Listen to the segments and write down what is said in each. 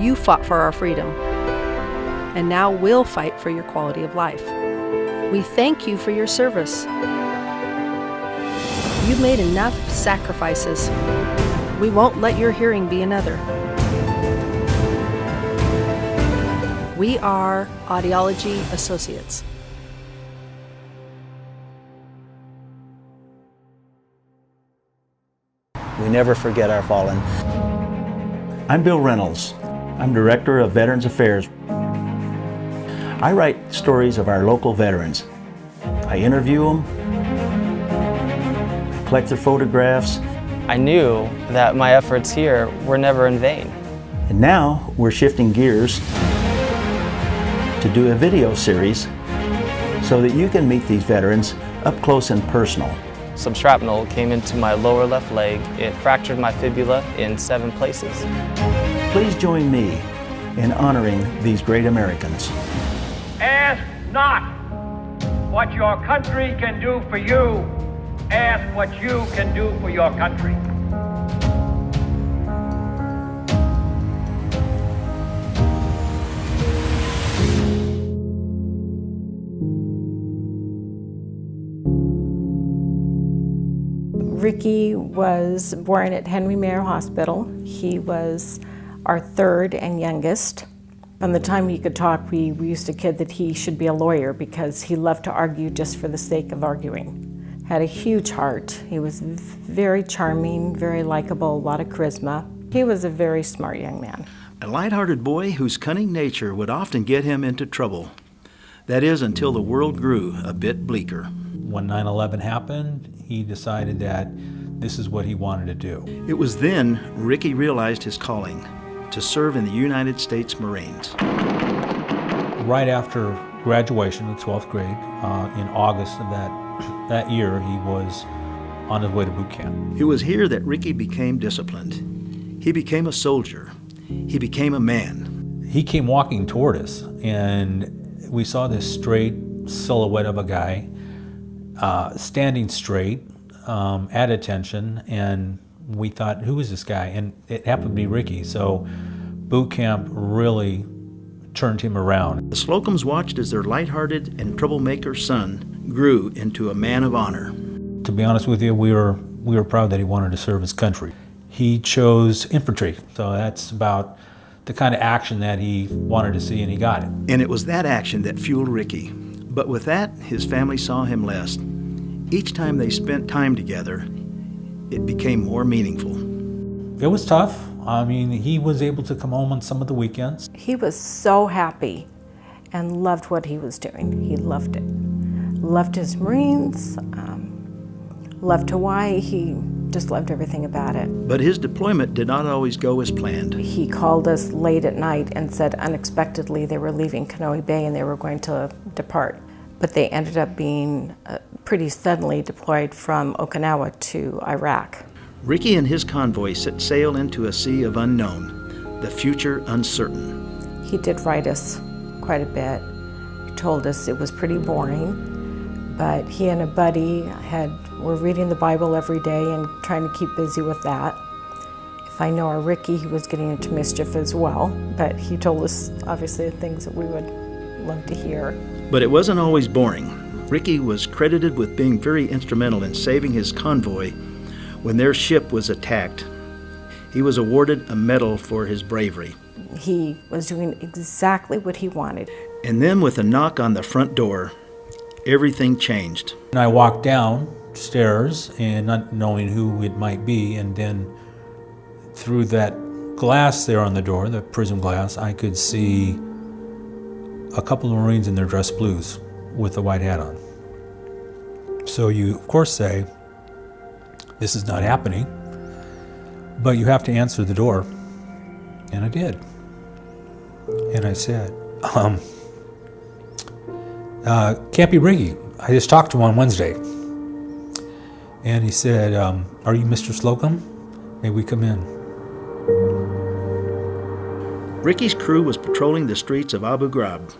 You fought for our freedom, and now we'll fight for your quality of life. We thank you for your service. You've made enough sacrifices. We won't let your hearing be another. We are Audiology Associates. We never forget our fallen. I'm Bill Reynolds. I'm Director of Veterans Affairs. I write stories of our local veterans. I interview them, collect their photographs. I knew that my efforts here were never in vain. And now we're shifting gears to do a video series so that you can meet these veterans up close and personal. Some shrapnel came into my lower left leg. It fractured my fibula in 7 places. Please join me in honoring these great Americans. Ask not what your country can do for you. Ask what you can do for your country. Ricky was born at Henry Mayer Hospital. He was our third and youngest. From the time he could talk, we used to kid that he should be a lawyer because he loved to argue just for the sake of arguing. Had a huge heart. He was very charming, very likable, a lot of charisma. He was a very smart young man. A light-hearted boy whose cunning nature would often get him into trouble. That is, until the world grew a bit bleaker. When 9/11 happened, he decided that this is what he wanted to do. It was then Ricky realized his calling, to serve in the United States Marines. Right after graduation of 12th grade, in August of that year, he was on his way to boot camp. It was here that Ricky became disciplined. He became a soldier. He became a man. He came walking toward us, and we saw this straight silhouette of a guy standing straight, at attention, and we thought, who is this guy? And it happened to be Ricky, so boot camp really turned him around. The Slocums watched as their lighthearted and troublemaker son grew into a man of honor. To be honest with you, we were proud that he wanted to serve his country. He chose infantry, so that's about the kind of action that he wanted to see, and he got it. And it was that action that fueled Ricky. But with that, his family saw him less. Each time they spent time together, it became more meaningful. It was tough. I mean, he was able to come home on some of the weekends. He was so happy and loved what he was doing. He loved it. Loved his Marines, loved Hawaii. He just loved everything about it. But his deployment did not always go as planned. He called us late at night and said unexpectedly they were leaving Kanoe Bay and they were going to depart. But they ended up being pretty suddenly deployed from Okinawa to Iraq. Ricky and his convoy set sail into a sea of unknown, the future uncertain. He did write us quite a bit. He told us it was pretty boring, but he and a buddy were reading the Bible every day and trying to keep busy with that. If I know our Ricky, he was getting into mischief as well, but he told us obviously the things that we would love to hear. But it wasn't always boring. Ricky was credited with being very instrumental in saving his convoy when their ship was attacked. He was awarded a medal for his bravery. He was doing exactly what he wanted. And then with a knock on the front door, everything changed. And I walked downstairs and not knowing who it might be, and then through that glass there on the door, the prism glass, I could see a couple of Marines in their dress blues with a white hat on. So you, of course, say, this is not happening, but you have to answer the door. And I did. And I said, can't be Ricky. I just talked to him on Wednesday. And he said, are you Mr. Slocum? May we come in? Ricky's crew was patrolling the streets of Abu Ghraib,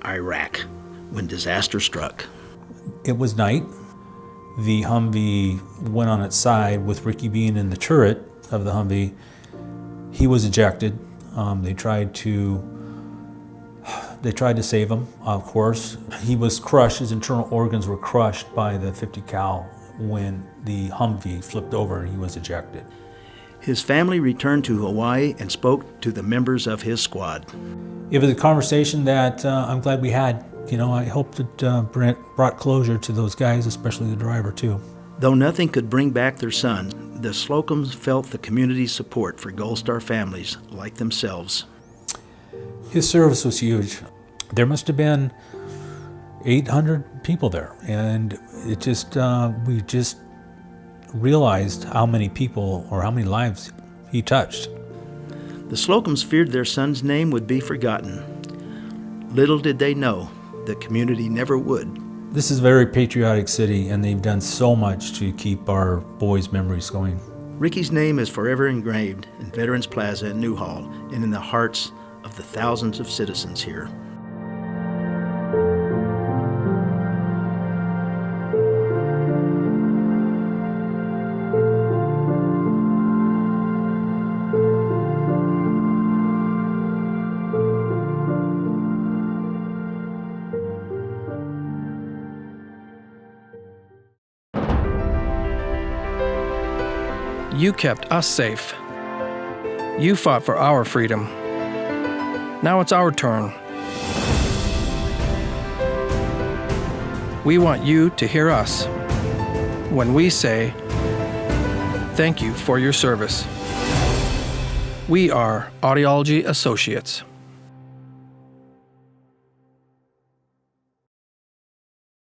Iraq, when disaster struck. It was night. The Humvee went on its side with Ricky being in the turret of the Humvee. He was ejected. They tried to save him, of course. He was crushed, his internal organs were crushed by the 50 cal when the Humvee flipped over and he was ejected. His family returned to Hawaii and spoke to the members of his squad. It was a conversation that I'm glad we had. You know, I hope that Brent brought closure to those guys, especially the driver too. Though nothing could bring back their son, the Slocums felt the community's support for Gold Star families like themselves. His service was huge. There must have been 800 people there, and it just we just realized how many people or how many lives he touched. The Slocums feared their son's name would be forgotten. Little did they know the community never would. This is a very patriotic city, and they've done so much to keep our boys' memories going. Ricky's name is forever engraved in Veterans Plaza in Newhall and in the hearts of the thousands of citizens here. You kept us safe. You fought for our freedom. Now it's our turn. We want you to hear us when we say, thank you for your service. We are Audiology Associates.